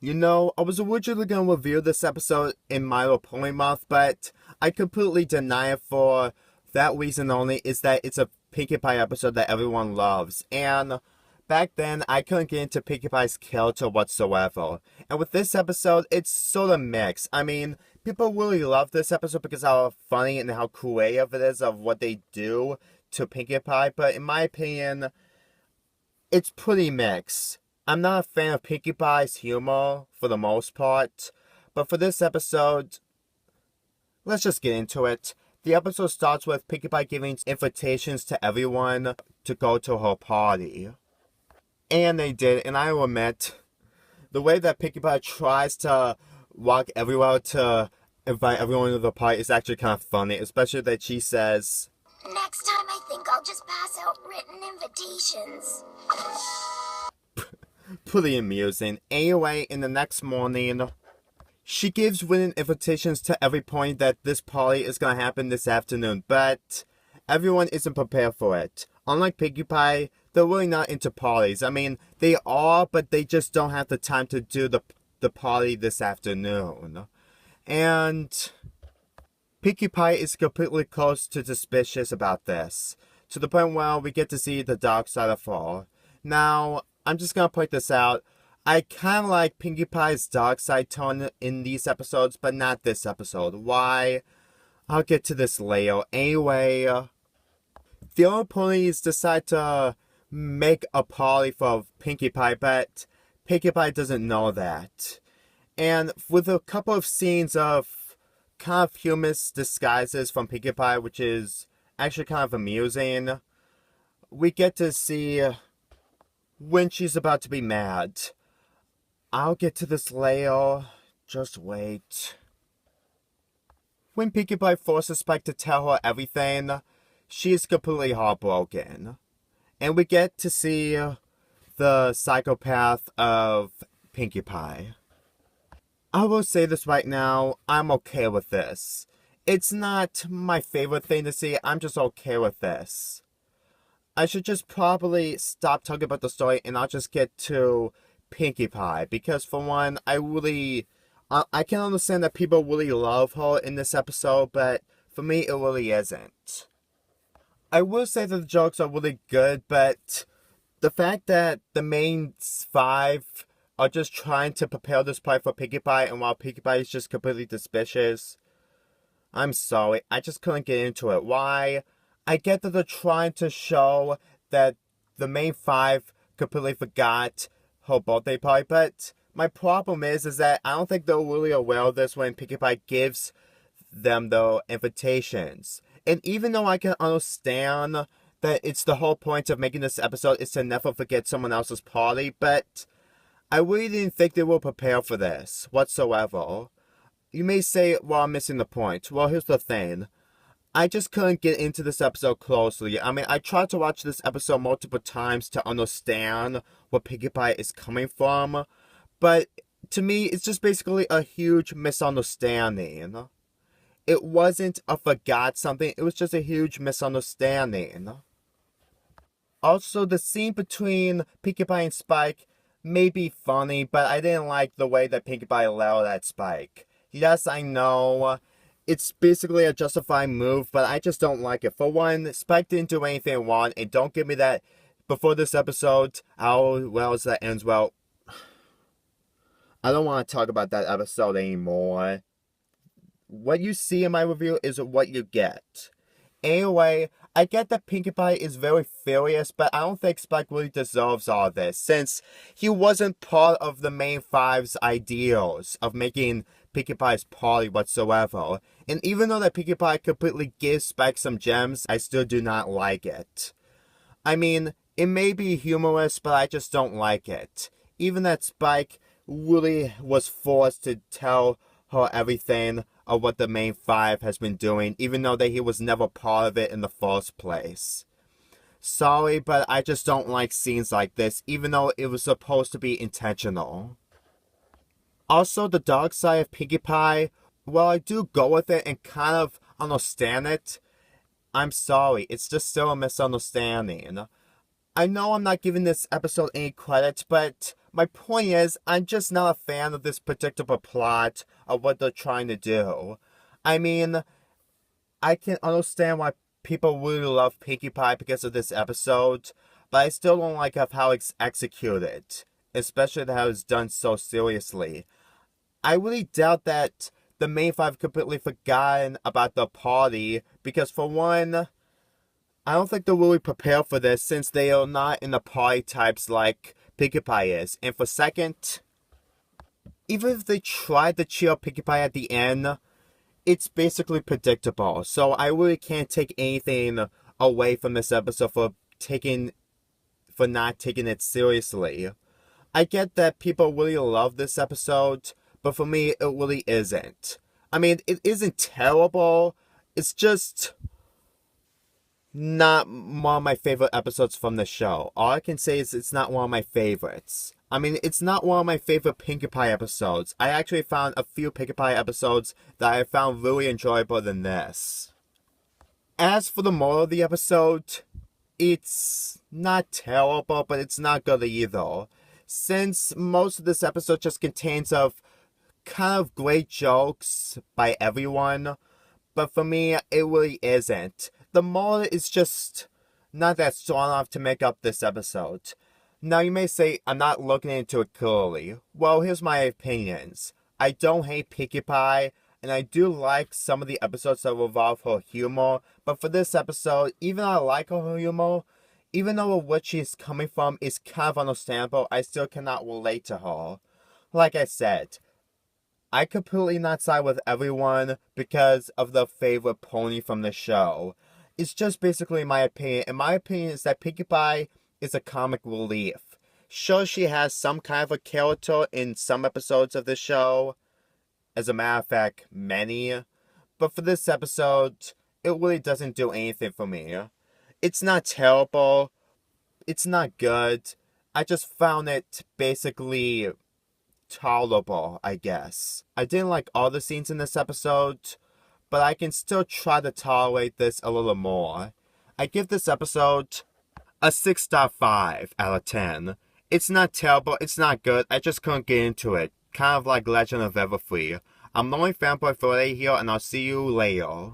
I was originally going to review this episode in My Little Pony Month, but I completely deny it for that reason only, is that it's a Pinkie Pie episode that everyone loves. And back then, I couldn't get into Pinkie Pie's character whatsoever. And with this episode, it's sort of mixed. I mean, people really love this episode because how funny and how creative it is of what they do to Pinkie Pie, but in my opinion, it's pretty mixed. I'm not a fan of Pinkie Pie's humor for the most part, but for this episode, let's just get into it. The episode starts with Pinkie Pie giving invitations to everyone to go to her party. And they did, and I will admit, the way that Pinkie Pie tries to walk everywhere to invite everyone to the party is actually kind of funny, especially that she says, "Next time I think I'll just pass out written invitations." Pretty amusing. Anyway, in the next morning, she gives written invitations to every point that this party is going to happen this afternoon, but everyone isn't prepared for it. Unlike Pinkie Pie, they're really not into parties. I mean, they are, but they just don't have the time to do the party this afternoon. And Pinkie Pie is completely close to suspicious about this, to the point where we get to see the dark side of her. Now, I'm just going to point this out. I kind of like Pinkie Pie's dark side tone in these episodes, but not this episode. Why? I'll get to this later. Anyway, the other ponies decide to make a party for Pinkie Pie, but Pinkie Pie doesn't know that. And with a couple of scenes of kind of humorous disguises from Pinkie Pie, which is actually kind of amusing, we get to see when she's about to be mad. I'll get to this later. Just wait. When Pinkie Pie forces Spike to tell her everything, she is completely heartbroken. And we get to see the psychopath of Pinkie Pie. I will say this right now, I'm okay with this. It's not my favorite thing to see, I'm just okay with this. I should just probably stop talking about the story and I'll just get to Pinkie Pie. Because for one, I can understand that people really love her in this episode, but for me, it really isn't. I will say that the jokes are really good, but the fact that the main five are just trying to prepare this party for Pinkie Pie, and while Pinkie Pie is just completely suspicious, I'm sorry, I just couldn't get into it. Why? I get that they're trying to show that the main five completely forgot her birthday party, but my problem is that I don't think they're really aware of this when Pinkie Pie gives them the invitations. And even though I can understand that it's the whole point of making this episode is to never forget someone else's party, but I really didn't think they were prepared for this whatsoever. You may say, well, I'm missing the point. Well, here's the thing. I just couldn't get into this episode closely. I mean, I tried to watch this episode multiple times to understand where Pinkie Pie is coming from, but to me, it's just basically a huge misunderstanding. It wasn't a forgot something, it was just a huge misunderstanding. Also, the scene between Pinkie Pie and Spike may be funny, but I didn't like the way that Pinkie Pie yelled at Spike. Yes, I know, it's basically a justified move, but I just don't like it. For one, Spike didn't do anything wrong, and don't give me that before this episode, how well as that ends well. I don't want to talk about that episode anymore. What you see in my review is what you get. Anyway, I get that Pinkie Pie is very furious, but I don't think Spike really deserves all this, since he wasn't part of the main five's ideals of making Pinkie Pie's party whatsoever. And even though that Pinkie Pie completely gives Spike some gems, I still do not like it. I mean, it may be humorous, but I just don't like it. Even that Spike really was forced to tell her everything of what the main five has been doing, even though that he was never part of it in the first place. Sorry, but I just don't like scenes like this, even though it was supposed to be intentional. Also, the dark side of Pinkie Pie, well, I do go with it and kind of understand it. I'm sorry, it's just still a misunderstanding. I know I'm not giving this episode any credit, but my point is, I'm just not a fan of this predictable plot of what they're trying to do. I mean, I can understand why people really love Pinkie Pie because of this episode, but I still don't like how it's executed, especially how it's done so seriously. I really doubt that the main five completely forgotten about the party, because for one, I don't think they're really prepared for this since they are not in the party types like Pinkie Pie is. And for second, even if they tried to cheer Pinkie Pie at the end, it's basically predictable. So I really can't take anything away from this episode for not taking it seriously. I get that people really love this episode, but for me, it really isn't. I mean, it isn't terrible. It's just not one of my favorite episodes from the show. All I can say is it's not one of my favorites. I mean, it's not one of my favorite Pinkie Pie episodes. I actually found a few Pinkie Pie episodes that I found really enjoyable than this. As for the moral of the episode, it's not terrible, but it's not good either. Since most of this episode just contains of kind of great jokes by everyone, but for me, it really isn't. The moral is just not that strong enough to make up this episode. Now you may say, I'm not looking into it clearly. Well, here's my opinions. I don't hate Pinkie Pie, and I do like some of the episodes that revolve her humor, but for this episode, even though I like her humor, even though what she's coming from is kind of understandable, I still cannot relate to her. Like I said, I completely not side with everyone because of the favorite pony from the show. It's just basically my opinion, and my opinion is that Pinkie Pie is a comic relief. Sure, she has some kind of a character in some episodes of the show, as a matter of fact, many, but for this episode, it really doesn't do anything for me. It's not terrible, it's not good, I just found it basically tolerable, I guess. I didn't like all the scenes in this episode, but I can still try to tolerate this a little more. I give this episode a 6.5 out of 10. It's not terrible, it's not good, I just couldn't get into it. Kind of like Legend of Everfree. I'm the only fanboy for today here, and I'll see you later.